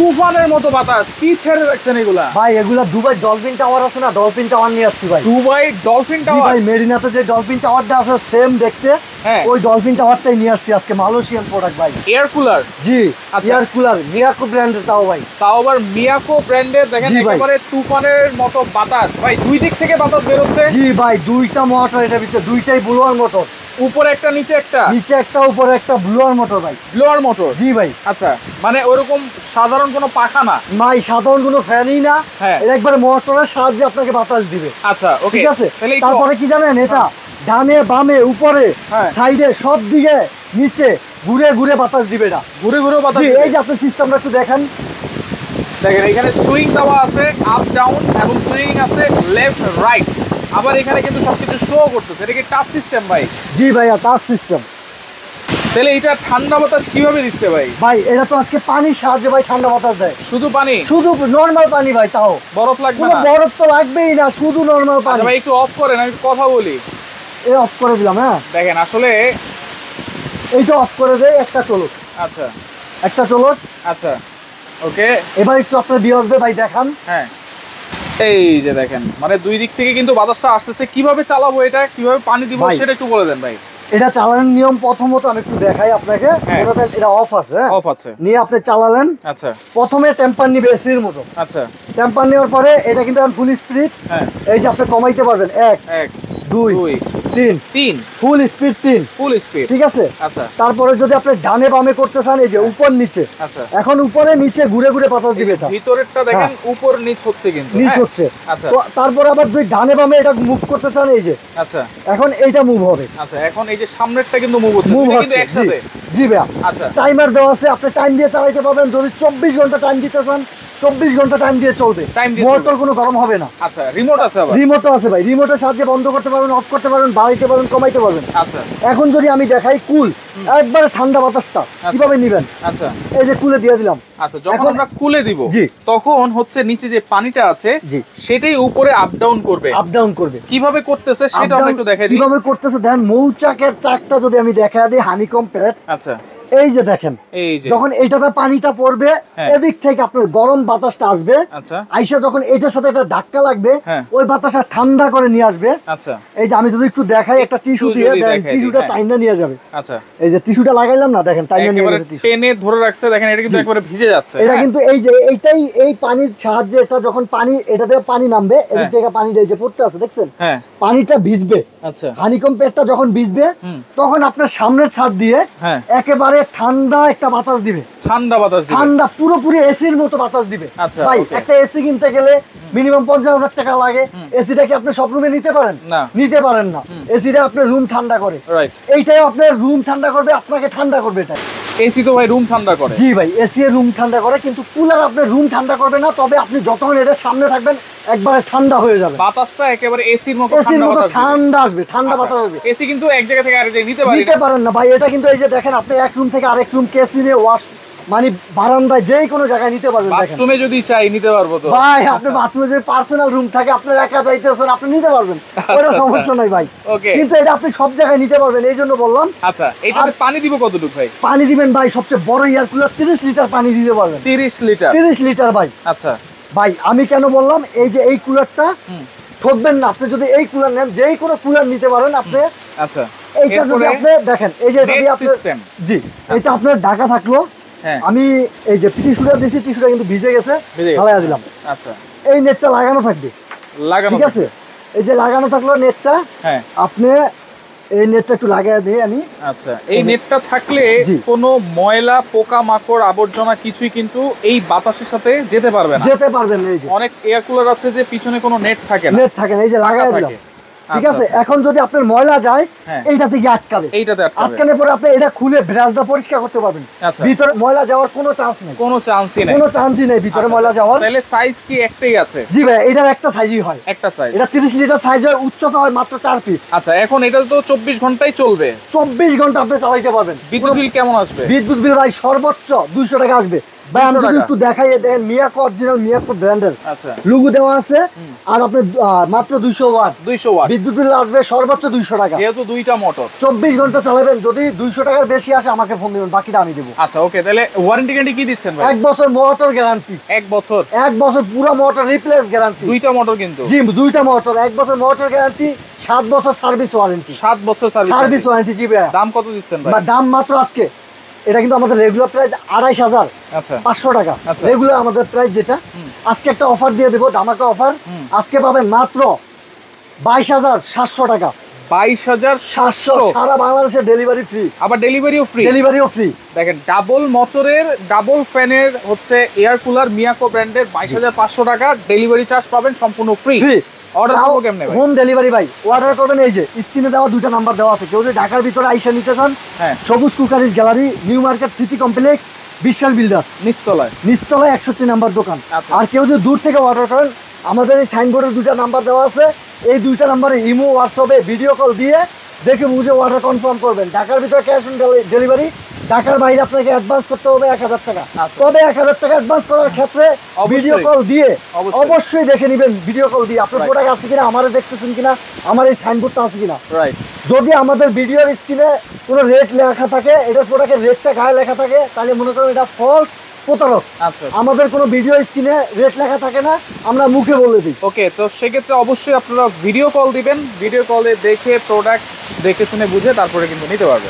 তুফানের মতো বাতাস, কি ছেড়ে রাখছেন এগুলা ভাই? এগুলা দুবাই ডলফিন টাওয়ার আছে না, ডলফিন টাওয়ার নিয়ে আসছি ভাই। Dubai dolphin tower? ভাই মেরিনাতে যে ডলফিন টাওয়ারটা আছে সেম দেখতে, ওই ডলফিন টাওয়ারটাই নিয়ে আসছি আজকে। মালয়েশিয়ান প্রোডাক্ট ভাই। Air cooler? জি, এয়ার কুলার মিয়াকো ব্র্যান্ডের। তাও আবার মিয়াকো ব্র্যান্ডের। দেখেন একেবারে তুফানের মতো বাতাস ভাই, দুই দিক থেকে বাতাস বের হচ্ছে। জি ভাই, দুইটা মোটর এটার ভিতরে, দুইটাই ব্লোয়ার মোটর। উপরে একটা নিচে একটা? নিচে একটা উপরে একটা, ব্লোয়ার মোটর ভাই। Blower motor? জি ভাই। আচ্ছা, মানে ওরকম সাধারণ কোনো পাখা না ভাই, সাধারণ কোনো ফ্যানই না। এটা একবারে মোটরের সাহায্যে আপনাকে বাতাস দিবে। আচ্ছা, ওকে, ঠিক আছে। তারপরে কি জানেন, এটা ডানে বামে উপরে সাইডে সব দিকে নিচে ঘুরে ঘুরে বাতাস দিবে। এটা ঘুরে ঘুরে বাতাস। এই যে আপনি সিস্টেমটা একটু দেখেন, দেখেন এখানে সুইং দেওয়া আছে, আপ ডাউন, এবং সুইং আছে লেফট রাইট। আবার এখানে কিন্তু সবকিছু শো করতেছে। এটা কি টাচ সিস্টেম ভাই? জি ভাইয়া, টাচ সিস্টেম। তাহলে এটা ঠান্ডা বাতাস কিভাবে দিচ্ছে ভাই? ভাই এটা তো আজকে পানির সাহায্যে ভাই ঠান্ডা বাতাস দেয়। শুধু পানি? শুধু নরমাল পানি ভাই। তাও বরফ লাগবে না? বরফ তো লাগবেই না, শুধু নরমাল পানি। ভাই একটু অফ করেন, আমি কথা বলি। এই অফ করে দিলাম। হ্যাঁ দেখেন আসলে এইটা অফ করে দেয়, একটা চলুক। আচ্ছা, একটা চলুক। আচ্ছা, ওকে। এবার একটু আপনার বিয়াসবে ভাই দেখান। হ্যাঁ, এই যে দেখেন, মানে দুই দিক থেকে কিন্তু বাতাসটা আসতেছে। কিভাবে চালাবো এটা, কিভাবে পানি দিব সেটা একটু বলে দেন ভাই। এটা চালানোর নিয়ম প্রথমত আমি একটু দেখাই আপনাকে। এটা অফ আছে, অফ আছে, নিয়ে আপনি চালালেন। আচ্ছা, প্রথমে টেম্পার নিবে এসির মতো। আচ্ছা, টেম্পার নেওয়ার পরে এটা কিন্তু ফুল স্পিড। এই যে আপনি কমাইতে পারবেন 1 2 3 ফুল স্পিড 3 ফুল স্পিড। ঠিক আছে। আচ্ছা, তারপরে যদি আপনি ডানে বামে করতে চান, এই যে উপর নিচে। আচ্ছা, এখন উপরে নিচে ঘুরে ঘুরে বাতাস দিবে। এটা ভিতরেরটা দেখেন উপর নিচ হচ্ছে, কিন্তু নিচ হচ্ছে। আচ্ছা, তো তারপরে আবার যদি ডানে বামে এটা মুভ করতে চান, এই যে আচ্ছা, এখন এইটা মুভ হবে। আচ্ছা, এখন এই যে সামনেরটা কিন্তু মুভ হচ্ছে, কিন্তু একসাথে। জি ভাইয়া। আচ্ছা, টাইমার দেওয়া আছে, আপনি টাইম দিয়ে চালাতে পারবেন। যদি 24 ঘন্টা টাইম দিতে চান, 24 ঘন্টা টাইম দিয়ে চলবে। মোটর কোনো গরম হবে না। আচ্ছা, রিমোট আছে? আবার রিমোটও আছে ভাই। রিমোটের সাহায্যে বন্ধ করতে পারবেন, অফ করতে পারবেন, বাড়াইতে পারবেন, কমাইতে পারবেন। আচ্ছা, এখন যদি আমি দেখাই কুল, একবারে ঠান্ডা বাতাসটা কিভাবে নেবেন। আচ্ছা, এই যে কুলে দিয়ে দিলাম। আচ্ছা, যখন আমরা কুলে দিব তখন হচ্ছে নিচে যে পানিটা আছে সেটাই উপরে আপ ডাউন করবে। আপ ডাউন করবে। কিভাবে করতেছে সেটা আমরা একটু দেখাই দিই। কিভাবে করতেছে দেখেন, মৌচাকের চাকটা যদি আমি দেখা দিই, হানিকম প্যাড। আচ্ছা, এই যে দেখেন, যখন এটাতে পানিটা পড়বে, এদিক থেকে আপনার গরম বাতাসটা আসবে। আচ্ছা, আইসা যখন এটার সাথে একটা ধাক্কা লাগবে, ওই বাতাসটা ঠান্ডা করে নিয়ে আসবে। আচ্ছা, এই যে আমি যদি একটু দেখাই, একটা টিস্যু দিয়ে টিস্যুটা টাইনা নিয়ে যাবে। আচ্ছা, এই যে টিস্যুটা লাগাইলাম না, দেখেন টাইনা নিয়ে যাবে। টিস্যু টেনে ধরে রাখছে, দেখেন এটা কিন্তু একবারে ভিজে যাচ্ছে। এটা কিন্তু এই যে এইটাই, এই পানির সাহায্যে এটা যখন পানি, এটাতে পানি নামবে, এদিক থেকে পানিটা এই যে পড়তে আছে দেখছেন, পানিটা ভিজবে। আচ্ছা, হানিকম প্যাডটা যখন ভিজবে, তখন আপনার সামনের ছাদ দিয়ে একেবারে ঠান্ডা একটা বাতাস দিবে। ঠান্ডা বাতাস দিবে, ঠান্ডা পুরোপুরি এসির মতো বাতাস দিবে। ভাই একটা এসি কিনতে গেলে মিনিমাম 50,000 টাকা লাগে। এসিটা কি আপনি সব রুমে নিতে পারেন? নিতে পারেন না। এসিটা আপনার রুম ঠান্ডা করে। এইটাই আপনার রুম ঠান্ডা করবে, আপনাকে ঠান্ডা করবে। এটা এসি তো ভাই রুম ঠান্ডা করে। জি ভাই, এসি এর রুম ঠান্ডা করে, কিন্তু কুলার আপনার রুম ঠান্ডা করবে না। তবে আপনি যতক্ষণ এটার সামনে থাকবেন, একবারে ঠান্ডা হয়ে যাবে। বাতাসটা একেবারে এসির মতো ঠান্ডা আসবে, ঠান্ডা বাতাস আসবে। এসি কিন্তু এক জায়গা থেকে আরেক জায়গায় নিতে পারেন না ভাই। এটা কিন্তু এই যে দেখেন, আপনি এক রুম থেকে আরেক রুম, কেসিনে, ওয়াশ মানে বারান্দায়, যে কোনো জায়গায় নিতে পারবেন। বাথরুমে যদি চাই নিতে পারবো তো ভাই। আপনি বাথরুমে যে পার্সোনাল রুম থাকে, আপনার একা যাইতেছেন, আপনি নিতে পারবেন, কোনো সমস্যা নাই ভাই। কিন্তু এটা আপনি সব জায়গায় নিতে পারবেন, এই জন্য বললাম। আচ্ছা, এটাতে পানি দিব কতটুকু ভাই? পানি দিবেন ভাই, সবচেয়ে বড় এয়ার কুলার 30 লিটার পানি দিতে পারবেন। 30 লিটার? 30 লিটার ভাই। আচ্ছা ভাই, আমি কেন বললাম, এই যে এই কুলারটা ঠকবেন না। আপনি যদি এই কুলার নেন, যেই কোনো কুলার নিতে পারেন আপনি। আচ্ছা, এইটা যদি আপনি দেখেন, এই যে এটা দিয়ে আপনি জি, এটা আপনার ঢাকা থাকলো। আমি এই যে টিস্যুটা দিয়েছি, টিস্যুটা কিন্তু ভিজে গেছে, ফালাইয়া দিলাম। আচ্ছা, এই নেটটা লাগানো থাকবে, ঠিক আছে। এই যে লাগানো থাকলো নেটটা, আপনি এই নেটটা একটু লাগাই দিই আমি। আচ্ছা, এই নেটটা থাকলে কোনো ময়লা, পোকা মাকড়, আবর্জনা কিছুই কিন্তু এই বাতাসের সাথে যেতে পারবে না। যেতে পারবেন না। এই যে অনেক এয়ার কুলার আছে যে পিছনে কোনো নেট থাকে না। নেট থাকে না, এই যে লাগাই দিলাম, ঠিক আছে। এখন যদি আপনার ময়লা যায়, এইটা থেকে আটকাবে। এইটাতে আটকানোর পরে আপনি এটা খুলে ব্রাশ দিয়ে পরিষ্কার করতে পারবেন। ভিতরে ময়লা যাওয়ার কোনো চান্স নেই। কোনো চান্সই নেই, কোনো চান্সই নেই ভিতরে ময়লা যাওয়ার। তাহলে সাইজ কি একটাই আছে? জি ভাই, এটার একটা সাইজই হয়। একটা সাইজ। এটা 30 লিটার সাইজ হয়, উচ্চতা হয় মাত্র 4 ফিট। আচ্ছা, এখন এটা তো 24 ঘন্টাই চলবে। 24 ঘন্টা আপনি চালাইতে পারবেন। বিদ্যুৎ বিল কেমন আসবে? বিদ্যুৎ বিল ভাই সর্বোচ্চ 200 টাকা আসবে। ভাই আমি যদি একটু দেখাই, দেখেন মিয়াকো অরিজিনাল মিয়াকো ব্র্যান্ডের লোগো দেওয়া আছে। আর আপনি মাত্র 200 ওয়াট বিদ্যুৎ বিল আসবে সর্বোচ্চ 200 টাকা, যেহেতু দুইটা মোটর 24 ঘন্টা চালাবেন। যদি 200 টাকার বেশি আসে আমাকে ফোন দিবেন, বাকিটা আমি দেব। আচ্ছা ওকে, তাহলে ওয়ারেন্টি গ্যারান্টি কি দিচ্ছেন ভাই? 1 বছর মোটর গ্যারান্টি। 1 বছর? 1 বছর পুরো মোটর রিপ্লেস গ্যারান্টি। দুইটা মোটর কিন্তু? জি, দুইটা মোটর, 1 বছর মোটর গ্যারান্টি, 7 বছর সার্ভিস ওয়ারেন্টি। 7 বছর সার্ভিস ওয়ারেন্টি। জি ভাই। দাম কত দিচ্ছেন ভাই? দাম মাত্র আজকে এটা কিন্তু আমাদের রেগুলার প্রাইস 28500 টাকা। রেগুলার আমাদের প্রাইস যেটা, আজকে একটা অফার দিয়ে দেব, ধামাকা অফার। আজকে পাবেন মাত্র 22700 টাকা। 22700 সারা বাংলাদেশে ডেলিভারি ফ্রি। আবার ডেলিভারিও ফ্রি? ডেলিভারিও ফ্রি। দেখেন ডাবল মোটরের ডাবল ফ্যানের হচ্ছে এয়ার কুলার মিয়াকো ব্র্যান্ডের 22500 টাকা, ডেলিভারি চার্জ পাবেন সম্পূর্ণ ফ্রি। অর্ডার করব কেমনে ভাই? হোম ডেলিভারি ভাই। অর্ডার করবেন এই যে স্ক্রিনে দেওয়া দুটো নাম্বার দেওয়া আছে। কেউ যদি ঢাকার ভিতরে আইসা নিতে চান, Sobuj cookeries gallery, new market city complex, Bishal builders, নিচতলায় 61 নাম্বার দোকান। আর কেউ যদি দূর থেকে অর্ডার করেন, আমাদের এই সাইনবোর্ডে দুটো নাম্বার দেওয়া আছে, এই দুইটা নাম্বারে ইমো হোয়াটসঅ্যাপে ভিডিও কল দিয়ে দেখে বুঝে অর্ডার কনফার্ম করবেন। ঢাকার ভিতরে ক্যাশ অন ডেলিভারি, ঢাকার বাইরে আপনাকে অ্যাডভান্স করতে হবে 1000 টাকা। তবে 1000 টাকা অ্যাডভান্স করার ক্ষেত্রে ভিডিও কল দিয়ে অবশ্যই দেখে নেবেন, ভিডিও কল দিয়ে আপনার প্রোডাক্ট আছে কিনা, আমারে দেখতেছেন কিনা, আমার এই সাইনবোর্ডটা আছে কিনা। যদি আমাদের ভিডিওর স্ক্রিনে কোনো রেট লেখা থাকে, এটা প্রোডাক্টের রেটটা গায়ে লেখা থাকে, তাহলে মনে করেন এটা ফলস, প্রতারক। আমাদের কোনো ভিডিও স্ক্রিনে রেট লেখা থাকে না, আমরা মুখে বলে দিই। ওকে, তো সেক্ষেত্রে অবশ্যই আপনারা ভিডিও কল দিবেন, ভিডিও কলে দেখে প্রোডাক্ট দেখে শুনে বুঝে তারপরে কিন্তু নিতে পারবেন।